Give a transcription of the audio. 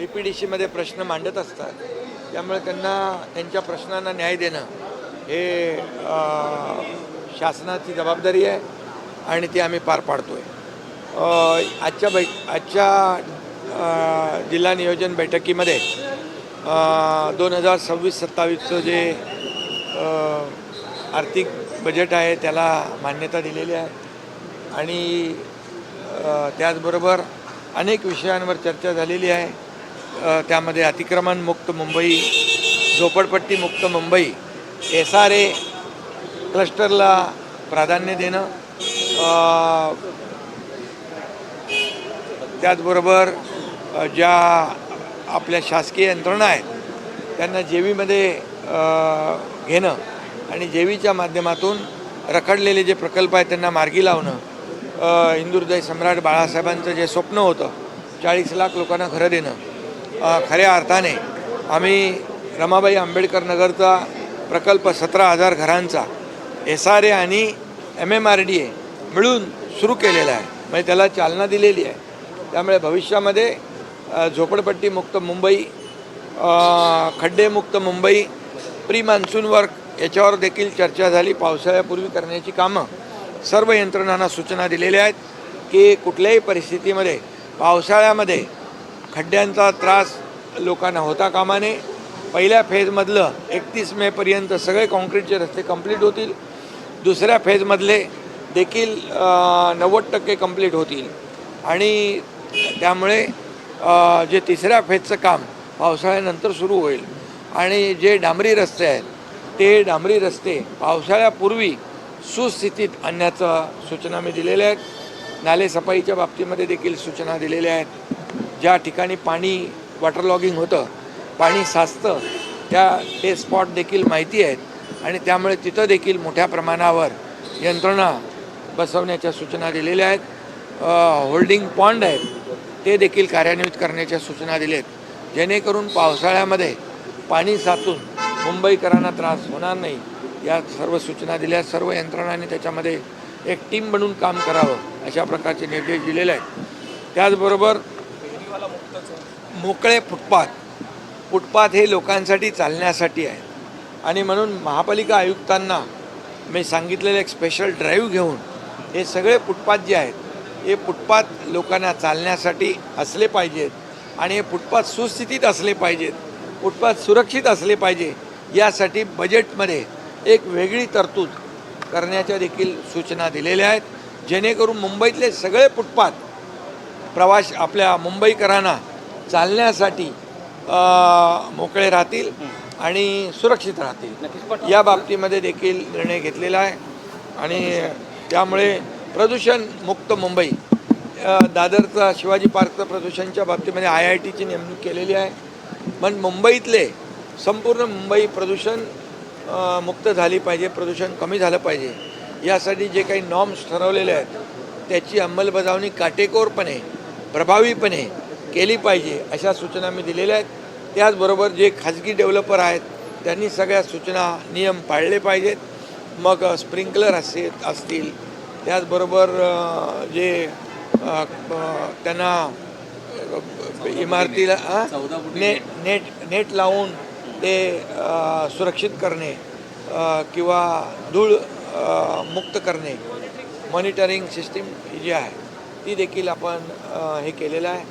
DPDCमध्ये प्रश्न मांडत असतात, त्यामुळे त्यांना त्यांच्या प्रश्नांना न्याय देणं हे शासनाची जबाबदारी आहे आणि ती आम्ही पार पाडतो आहे. आजच्या जिल्हा नियोजन बैठकीमध्ये 2026-27चं जे आर्थिक बजेट आहे त्याला मान्यता दिलेली आहे आणि त्याचबरोबर अनेक विषयांवर चर्चा झालेली आहे. त्यामध्ये अतिक्रमणमुक्त मुंबई, झोपडपट्टीमुक्त मुंबई, SRA क्लस्टरला प्राधान्य देणं, त्याचबरोबर ज्या आपल्या शासकीय यंत्रणा आहेत त्यांना जेवीमध्ये घेणं आणि जेवीच्या माध्यमातून रखडलेले जे प्रकल्प आहेत त्यांना मार्गी लावणं, हिंदुहृदय सम्राट बाळासाहेबांचं जे स्वप्न होतं 40 लाख लोकांना घरं देणं, खऱ्या अर्थाने आम्ही रमाबाई आंबेडकर नगरचा प्रकल्प 17,000 घरांचा SRA आणि MMRDA मिळून सुरू केलेला आहे, म्हणजे त्याला चालना दिलेली आहे. त्यामुळे भविष्यामध्ये झोपडपट्टीमुक्त मुंबई, खड्डेमुक्त मुंबई, प्री मान्सून वर्क याच्यावर देखील चर्चा झाली. पावसाळ्यापूर्वी करण्याची कामं सर्व यंत्रणांना सूचना दिलेल्या आहेत की कुठल्याही परिस्थितीमध्ये पावसाळ्यामध्ये खड्ड्यांचा त्रास लोकांना होता कामा नये. पहिल्या फेजमधलं 31 मेपर्यंत सगळे कॉन्क्रीटचे रस्ते कंप्लीट होतील. दुसऱ्या फेजमधले देखील 90% कंप्लीट होतील आणि त्यामुळे जे तिसऱ्या फेजचं काम पावसाळ्यानंतर सुरू होईल आणि जे डांबरी रस्ते आहेत ते डांबरी रस्ते पावसाळ्यापूर्वी सुस्थितीत आणण्याच्या सूचना मी दिलेल्या आहेत. नालेसफाईच्या बाबतीमध्ये देखील सूचना दिलेल्या आहेत. ज्या ठिकाणी पाणी वॉटर लॉगिंग होतं, पाणी साचतं, ते स्पॉट देखील माहिती आहेत आणि त्यामुळे तिथं देखील मोठ्या प्रमाणावर यंत्रणा बसवण्याच्या सूचना दिलेल्या आहेत. होल्डिंग पॉन्ड आहेत ते देखील कार्यान्वित करण्याच्या सूचना दिल्या आहेत, जेणेकरून पावसाळ्यामध्ये पाणी साचून मुंबईकरांना त्रास होणार नाही. या सर्व सूचना दिल्या. सर्व यंत्रणांनी त्याच्यामध्ये एक टीम बनवून काम करावं अशा प्रकारचे निर्देश दिलेले आहेत. त्याचबरोबर मोकळे फुटपाथ हे लोकांसाठी चालण्यासाठी आहे आणि म्हणून महापालिका आयुक्तांना मी सांगितलेलं एक स्पेशल ड्राईव्ह घेऊन हे सगळे फुटपाथ जे आहेत हे फुटपाथ लोकांना चालण्यासाठी असले पाहिजेत आणि हे फुटपाथ सुस्थितीत असले पाहिजेत, फुटपाथ सुरक्षित असले पाहिजे. यासाठी बजेटमध्ये एक वेगळी तरतूद करण्याच्या देखील सूचना दिलेल्या आहेत, जेणेकरून मुंबईतले सगळे फुटपाथ आपल्या मुंबईकरांना चालण्यासाठी मोकळे राहतील आणि सुरक्षित राहतील. या बाबतीमध्ये देखील निर्णय घेतलेला आहे आणि त्यामुळे प्रदूषण मुक्त मुंबई, दादरचा शिवाजी पार्कचं प्रदूषणच्या बाबतीमध्ये IITची नेमणूक केलेली आहे. पण मुंबईतले संपूर्ण मुंबई प्रदूषण मुक्त झाली पाहिजे, प्रदूषण कमी झालं पाहिजे. यासाठी जे काही नॉर्म्स ठरवलेले आहेत त्याची अंमलबजावणी काटेकोरपणे प्रभावीपणे केली पाहिजे अशा सूचना मी दिलेल्या आहेत. त्याचबरोबर जे खाजगी डेव्हलपर आहेत त्यांनी सगळ्या सूचना नियम पाळले पाहिजेत. मग स्प्रिंकलर असतील, त्याचबरोबर जे त्यांना इमारतीला नेट लावून ते सुरक्षित करणे किंवा धूळ मुक्त करणे, मॉनिटरिंग सिस्टीम जी आहे ती देखील आपण हे केलेलं आहे.